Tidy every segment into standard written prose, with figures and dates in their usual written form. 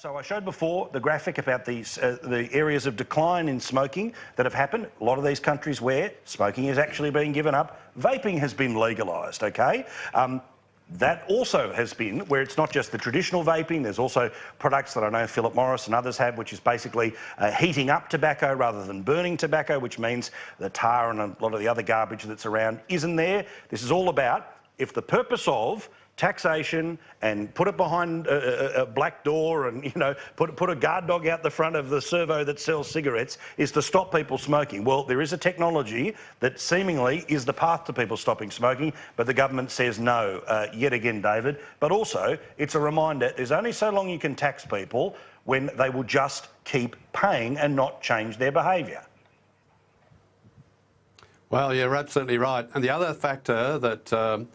So I showed before the graphic about the areas of decline in smoking that have happened. A lot of these countries where smoking is actually being given up, vaping has been legalised, okay? That also has been where it's not just the traditional vaping, there's also products that I know Philip Morris and others have, which is basically heating up tobacco rather than burning tobacco, which means the tar and a lot of the other garbage that's around isn't there. This is all about if the purpose of taxation and put it behind a black door and, you know, put a guard dog out the front of the servo that sells cigarettes is to stop people smoking. Well, there is a technology that seemingly is the path to people stopping smoking, but the government says no, yet again, David. But also, it's a reminder, there's only so long you can tax people when they will just keep paying and not change their behaviour. Well, you're absolutely right. And the other factor that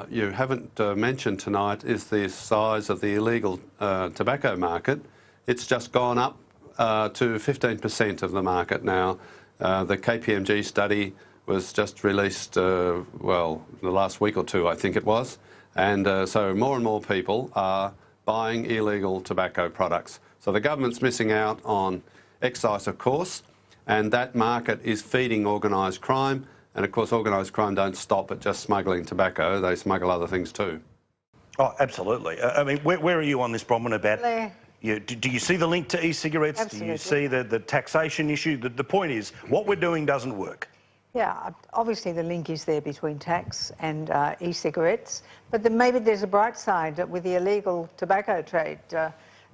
you haven't mentioned tonight is the size of the illegal tobacco market. It's just gone up to 15% of the market now. The KPMG study was just released, well, the last week or two, I think it was. And so more and more people are buying illegal tobacco products. So the government's missing out on excise, of course, and that market is feeding organised crime. And of course, organised crime don't stop at just smuggling tobacco, they smuggle other things too. Oh, absolutely. I mean, where are you on this, Bronwyn, about... Do you see the link to e-cigarettes? Absolutely. Do you see the taxation issue? The point is, what we're doing doesn't work. Yeah, obviously the link is there between tax and e-cigarettes, but then maybe there's a bright side with the illegal tobacco trade,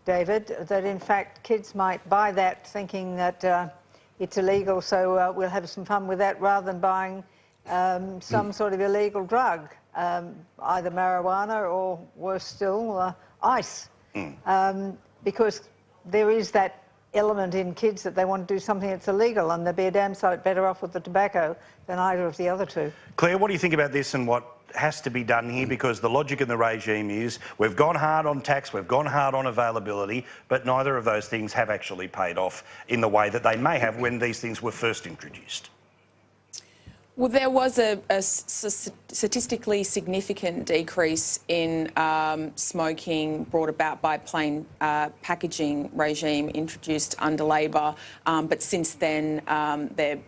David, that in fact kids might buy that thinking that it's illegal, so we'll have some fun with that rather than buying some sort of illegal drug, either marijuana or, worse still, ice. Because there is that element in kids that they want to do something that's illegal, and they'd be a damn sight better off with the tobacco than either of the other two. Claire, what do you think about this and what has to be done here? Because the logic in the regime is we've gone hard on tax, we've gone hard on availability, but neither of those things have actually paid off in the way that they may have when these things were first introduced. Well, there was a statistically significant decrease in smoking brought about by plain packaging regime introduced under Labor, but since then,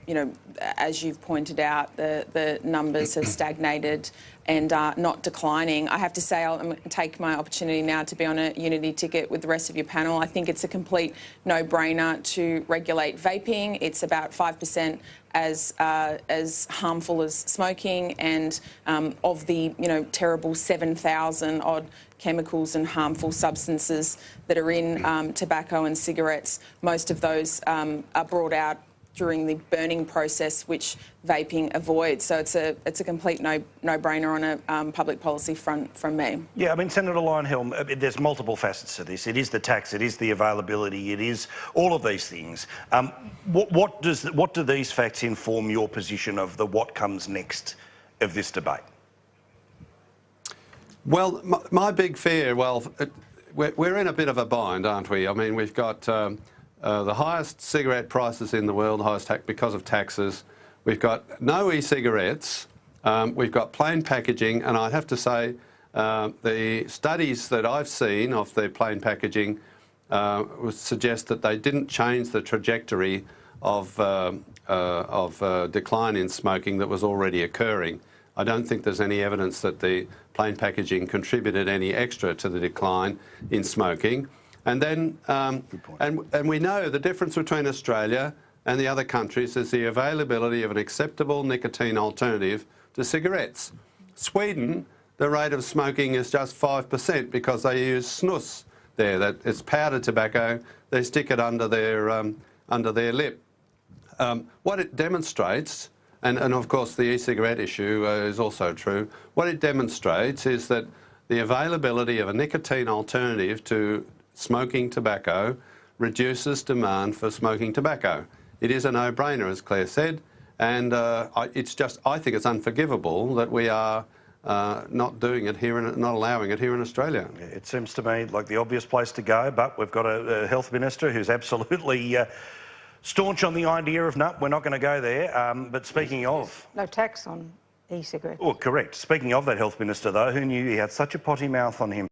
you know, as you've pointed out, the numbers have stagnated and are not declining. I have to say, I'll take my opportunity now to be on a unity ticket with the rest of your panel. I think it's a complete no-brainer to regulate vaping. It's about 5% as harmful as smoking, and of the terrible 7,000 odd chemicals and harmful substances that are in tobacco and cigarettes, most of those are brought out during the burning process, which vaping avoids. So it's a complete no-brainer on a public policy front from me. Yeah, I mean, Senator Leyonhjelm, there's multiple facets to this. It is the tax, it is the availability, it is all of these things. What do these facts inform your position of the what comes next of this debate? Well, my big fear, well, we're in a bit of a bind, aren't we? I mean, we've got the highest cigarette prices in the world, highest tax because of taxes. We've got no e-cigarettes. We've got plain packaging, and I have to say the studies that I've seen of the plain packaging would suggest that they didn't change the trajectory of decline in smoking that was already occurring. I don't think there's any evidence that the plain packaging contributed any extra to the decline in smoking. And then, and we know the difference between Australia and the other countries is the availability of an acceptable nicotine alternative to cigarettes. Sweden, the rate of smoking is just 5% because they use snus there. That it's powdered tobacco. They stick it under their lip. What it demonstrates, and of course the e-cigarette issue is also true. What it demonstrates is that the availability of a nicotine alternative to smoking tobacco reduces demand for smoking tobacco. It is a no-brainer, as Claire said, and I think it's unforgivable that we are not doing it here, not allowing it here in Australia. It seems to me like the obvious place to go, but we've got a health minister who's absolutely staunch on the idea of no, we're not going to go there. But speaking of... No tax on e-cigarettes. Oh, correct. Speaking of that health minister, though, who knew he had such a potty mouth on him?